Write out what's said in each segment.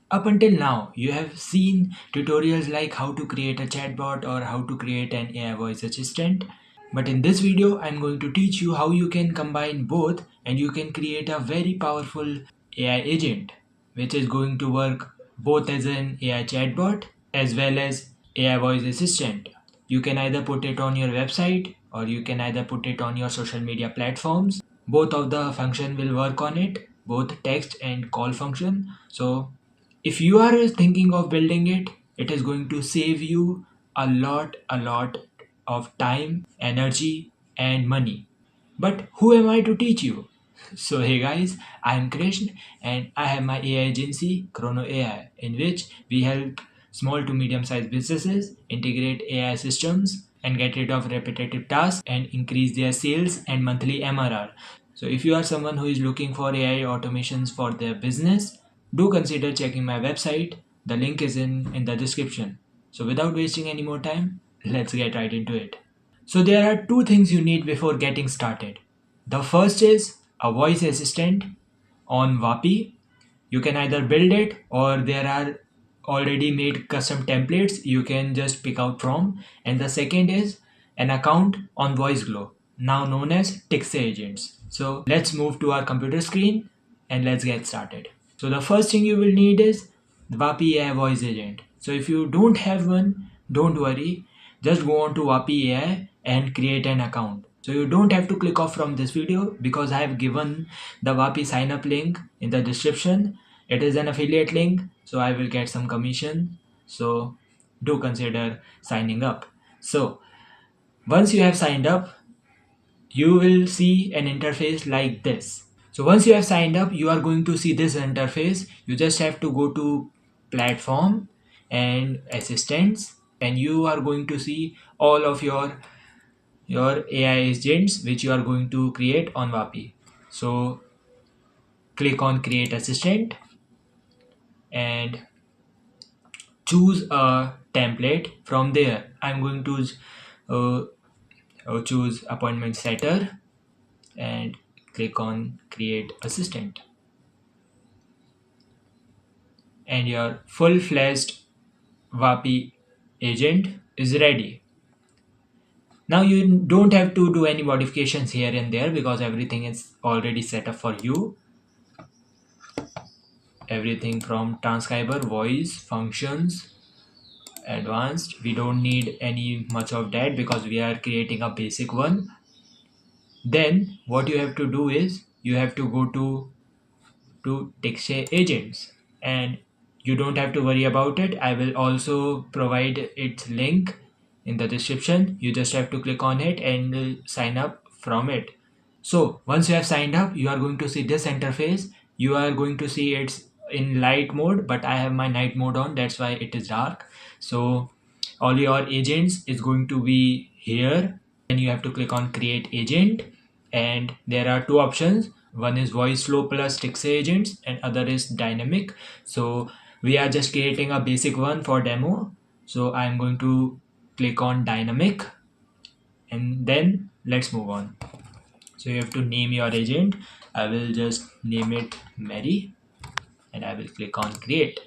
Up until now, you have seen tutorials like how to create a chatbot or how to create an AI voice assistant. But in this video, I'm going to teach you how you can combine both and you can create a very powerful AI agent, which is going to work both as an AI chatbot as well as AI voice assistant. You can either put it on your website or you can either put it on your social media platforms. Both of the function will work on it, both text and call function. So if you are thinking of building it, it is going to save you a lot of time, energy, and money. But who am I to teach you? So hey guys, I am Krishn and I have my AI agency Chrono AI, in which we help small to medium sized businesses integrate AI systems and get rid of repetitive tasks and increase their sales and monthly MRR. So if you are someone who is looking for AI automations for their business, do consider checking my website. The link is in the description. So without wasting any more time, let's get right into it. So there are two things you need before getting started. The first is a voice assistant on Vapi. You can either build it or there are already made custom templates you can just pick out from. And the second is an account on VoiceGlow, now known as Tixe agents. So let's move to our computer screen and let's get started. So the first thing you will need is the Vapi AI voice agent. So if you don't have one, don't worry. Just go on to Vapi AI and create an account. So you don't have to click off from this video because I have given the Vapi sign up link in the description. It is an affiliate link, so I will get some commission. So do consider signing up. So once you have signed up, you will see an interface like this. So once you have signed up, you are going to see this interface. You just have to go to platform and assistants and you are going to see all of your AI agents which you are going to create on Vapi. So click on create assistant and choose a template. From there I'm going to uh, choose appointment setter and click on create assistant, and your full-fledged Vapi agent is ready. Now you don't have to do any modifications here and there because everything is already set up for you. Everything from transcriber, voice, functions, advanced. We don't need any much of that because we are creating a basic one. Then what you have to do is you have to go to Tixe agents, and you don't have to worry about it. I will also provide its link in the description. You just have to click on it and sign up from it. So once you have signed up, you are going to see this interface. You are going to see it's in light mode, but I have my night mode on, that's why it is dark. So all your agents is going to be here. Then you have to click on create agent, and there are two options. One is voice flow plus Tixe agents and other is dynamic. So we are just creating a basic one for demo. So I'm going to click on dynamic and then let's move on. So you have to name your agent. I will just name it Mary and I will click on create.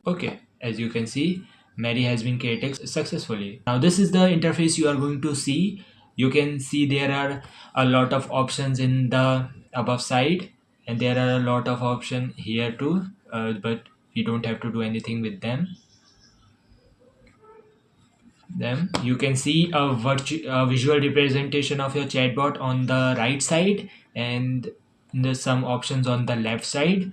Okay, as you can see, Mary has been created successfully. Now this is the interface you are going to see. You can see there are a lot of options in the above side and there are a lot of options here too, but you don't have to do anything with them. You can see a visual representation of your chatbot on the right side, and there's some options on the left side.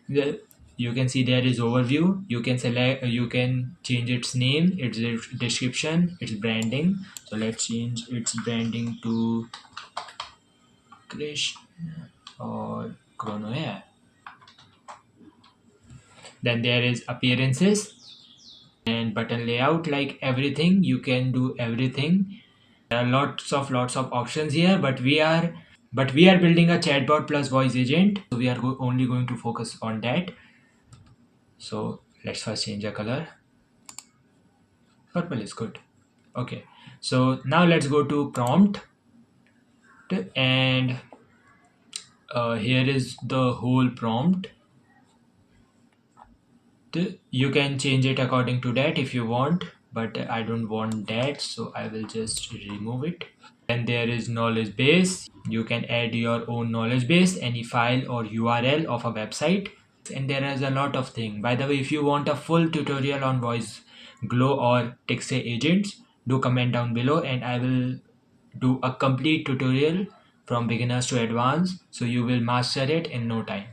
The- you can see there is overview. You can select, you can change its name, its description, its branding. So let's change its branding to Krish or Chrono AI. Then there is appearances and button layout. Like everything, you can do everything. There are lots of options here, but we are building a chatbot plus voice agent, so we are only going to focus on that. So let's first change the color. Purple is good. Okay, so now let's go to prompt, and here is the whole prompt. You can change it according to that if you want, but I don't want that, so I will just remove it. Then there is knowledge base. You can add your own knowledge base, any file or URL of a website. And there is a lot of things. By the way, if you want a full tutorial on voice glow or text agents, do comment down below and I will do a complete tutorial from beginners to advanced, so you will master it in no time.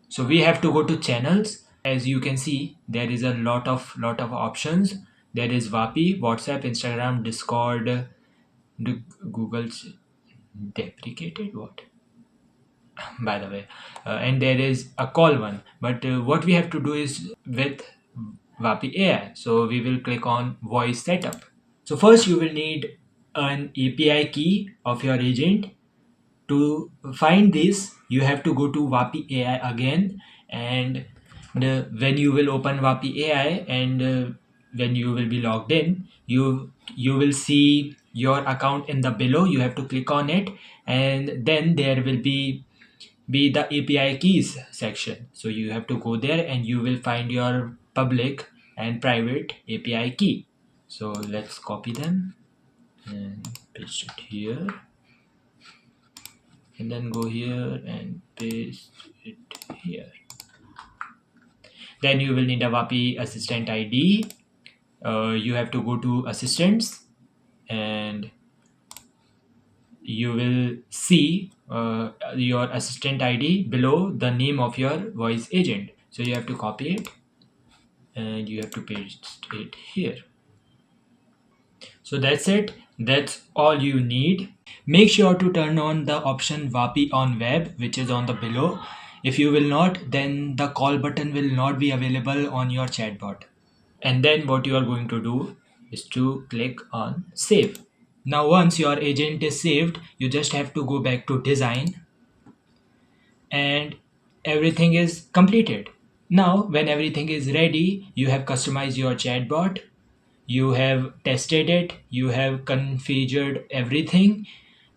So we have to go to channels. As you can see, there is a lot of options. There is Vapi, WhatsApp, Instagram, Discord, Google's deprecated what? By the way, and there is a call one. But what we have to do is with Vapi AI. So we will click on voice setup. So first you will need an API key of your agent. To find this, you have to go to Vapi AI again, and when you will open Vapi AI and when you will be logged in, you will see your account in the below. You have to click on it, and then there will be the API keys section. So you have to go there and you will find your public and private API key. So let's copy them and paste it here, and then go here and paste it here. Then you will need a Vapi assistant ID. You have to go to assistants and you will see your assistant ID below the name of your voice agent. So you have to copy it and you have to paste it here. So that's it. That's all you need. Make sure to turn on the option Vapi on web, which is on the below. If you will not, then the call button will not be available on your chatbot. And then what you are going to do is to click on save. Now once your agent is saved, you just have to go back to design and everything is completed. Now when everything is ready, you have customized your chatbot, you have tested it, you have configured everything.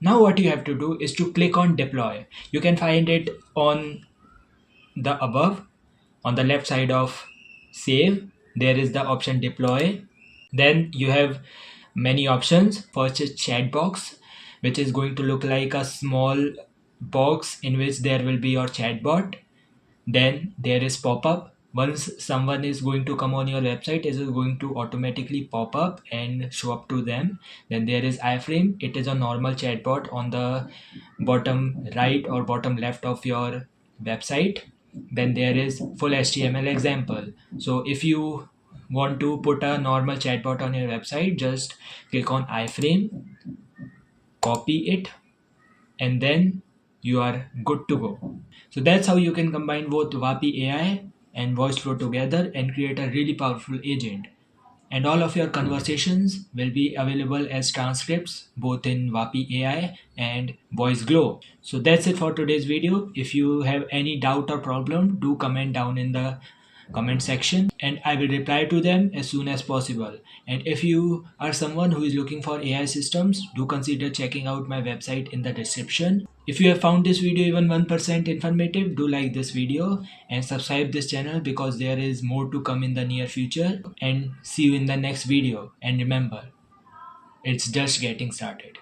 Now what you have to do is to click on deploy. You can find it on the above, on the left side of save. There is the option deploy. Then you have many options. First is chat box, which is going to look like a small box in which there will be your chatbot. Then there is pop-up. Once someone is going to come on your website, it is going to automatically pop up and show up to them. Then there is iframe. It is a normal chatbot on the bottom right or bottom left of your website. Then there is full HTML example. So if you want to put a normal chatbot on your website, just click on iframe, copy it, and then you are good to go. So that's how you can combine both Vapi AI and voice flow together and create a really powerful agent. And all of your conversations will be available as transcripts both in Vapi AI and Voice Glow. So that's it for today's video. If you have any doubt or problem, do comment down in the comment section and I will reply to them as soon as possible. And if you are someone who is looking for AI systems, do consider checking out my website in the description. If you have found this video even 1% informative, do like this video and subscribe this channel because there is more to come in the near future. And see you in the next video. And remember, it's just getting started.